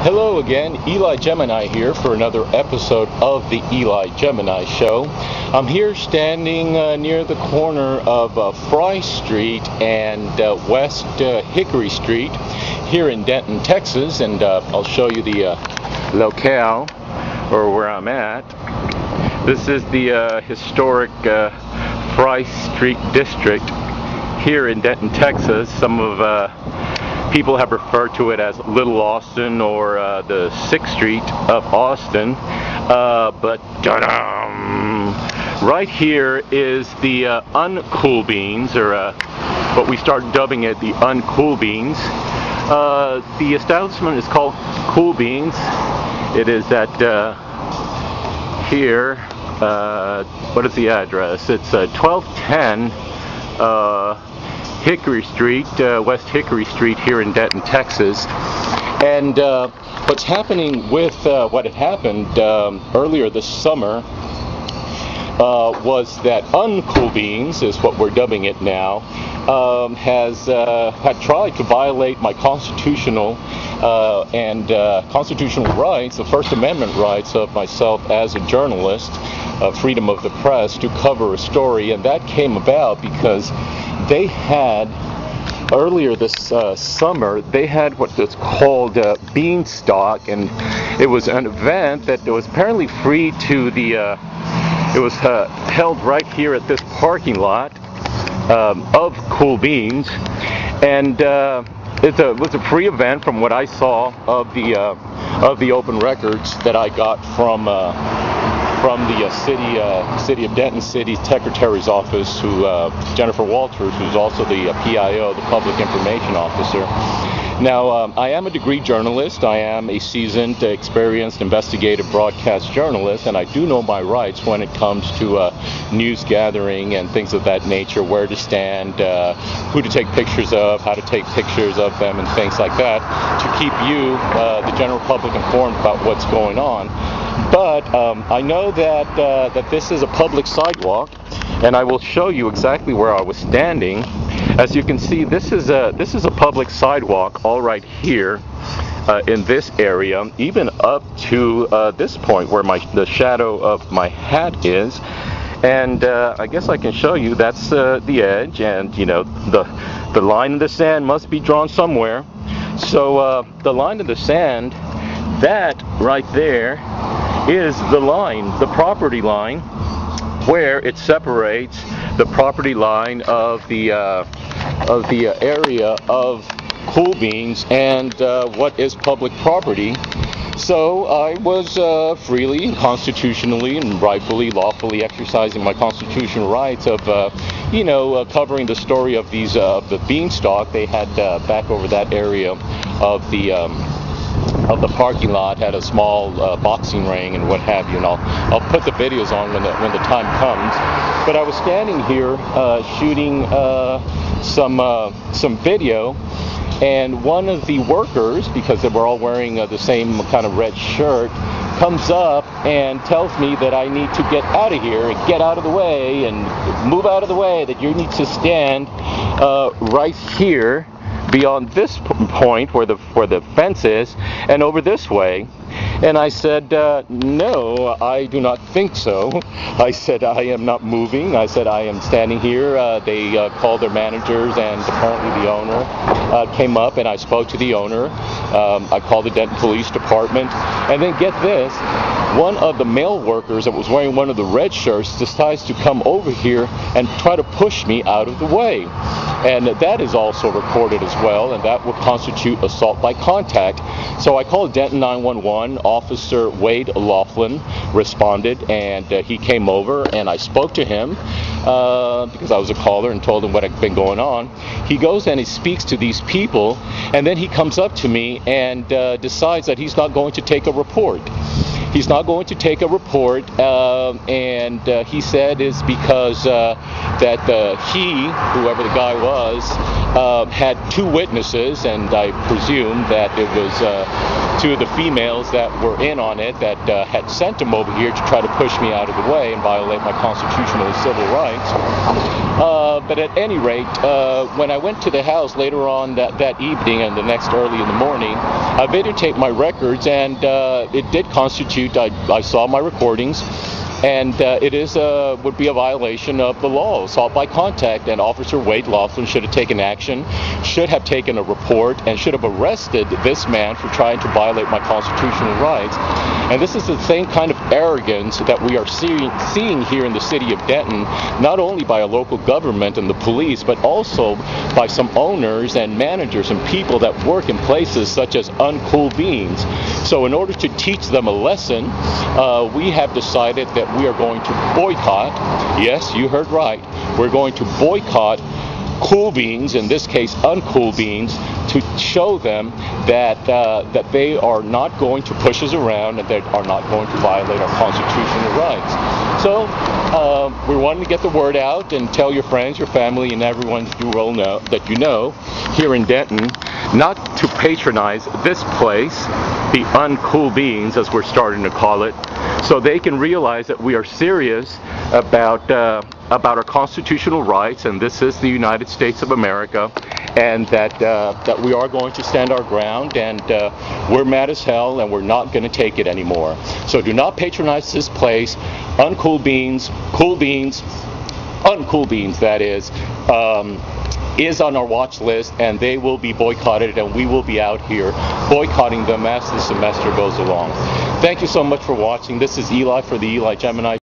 Hello again, Eli Gemini here for another episode of the Eli Gemini Show. I'm here standing near the corner of Fry Street and West Hickory Street here in Denton, Texas, and I'll show you the locale, or where I'm at. This is the historic Fry Street district here in Denton, Texas. Some of people have referred to it as Little Austin or the 6th Street of Austin, but right here is the Uncool Beans, or what we start dubbing it the Uncool Beans. The establishment is called Cool Beans. It is at here, what is the address? It's 1210 Hickory Street, West Hickory Street here in Denton, Texas. And what's happening with what had happened earlier this summer was that Uncool Beans, is what we're dubbing it now, had tried to violate my constitutional constitutional rights, the First Amendment rights of myself as a journalist, freedom of the press, to cover a story. And that came about because they had, earlier this summer, they had what was called Beanstalk, and it was an event that was apparently free to the, it was held right here at this parking lot of Cool Beans, and it was a free event from what I saw of the open records that I got from the city of Denton City Secretary's office, who Jennifer Walters, who's also the PIO, the Public Information Officer. Now, I am a degree journalist. I am a seasoned, experienced investigative broadcast journalist, and I do know my rights when it comes to news gathering and things of that nature, where to stand, who to take pictures of, how to take pictures of them, and things like that, to keep you, the general public, informed about what's going on. But I know that this is a public sidewalk, and I will show you exactly where I was standing. As you can see, this is a public sidewalk all right here in this area, even up to this point where the shadow of my hat is. And I guess I can show you that's the edge, and you know, the line in the sand must be drawn somewhere. So the line in the sand, that right there is the line, the property line, where it separates the property line of the area of Cool Beans and what is public property. So I was freely, constitutionally, and rightfully, lawfully exercising my constitutional rights of, covering the story of these the Beanstalk. They had back over that area of the parking lot, had a small boxing ring and what have you, and I'll put the videos on when the time comes. But I was standing here shooting some video, and one of the workers, because they were all wearing the same kind of red shirt, comes up and tells me that I need to get out of here and get out of the way and move out of the way, that you need to stand right here beyond this point where the fence is, and over this way. And I said, no, I do not think so. I said, I am not moving. I said, I am standing here. They called their managers, and apparently the owner came up, and I spoke to the owner. I called the Denton Police Department, and then get this, one of the male workers that was wearing one of the red shirts decides to come over here and try to push me out of the way. And that is also recorded as well, and that would constitute assault by contact. So I called Denton 911. Officer Wade Laughlin responded, and he came over, and I spoke to him because I was a caller, and told him what had been going on. He goes and he speaks to these people, and then he comes up to me and decides that he's not going to take a report. He's not going to take a report, and he said is because that he, whoever the guy was, had two witnesses, and I presume that it was two of the females that were in on it that had sent him over here to try to push me out of the way and violate my constitutional and civil rights. But at any rate, when I went to the house later on that evening and the next early in the morning, I videotape my records, and it did constitute. I saw my recordings. And it would be a violation of the law, assault by contact, and Officer Wade Laughlin should have taken action, should have taken a report, and should have arrested this man for trying to violate my constitutional rights. And this is the same kind of arrogance that we are seeing here in the city of Denton, not only by a local government and the police, but also by some owners and managers and people that work in places such as Uncool beans. So in order to teach them a lesson, we have decided that we are going to boycott, yes, you heard right, we're going to boycott cool beans, in this case Uncool beans, to show them that they are not going to push us around and they are not going to violate our constitutional rights. So we're wanting to get the word out and tell your friends, your family, and everyone you will know that you know here in Denton not to patronize this place, the Uncool beans, as we're starting to call it, so they can realize that we are serious about our constitutional rights, and this is the United States of America, and that we are going to stand our ground, and we're mad as hell, and we're not going to take it anymore. So do not patronize this place. Uncool beans, cool beans, Uncool beans, that is on our watch list, and they will be boycotted, and we will be out here boycotting them as the semester goes along. Thank you so much for watching. This is Eli for the ELI Gemini.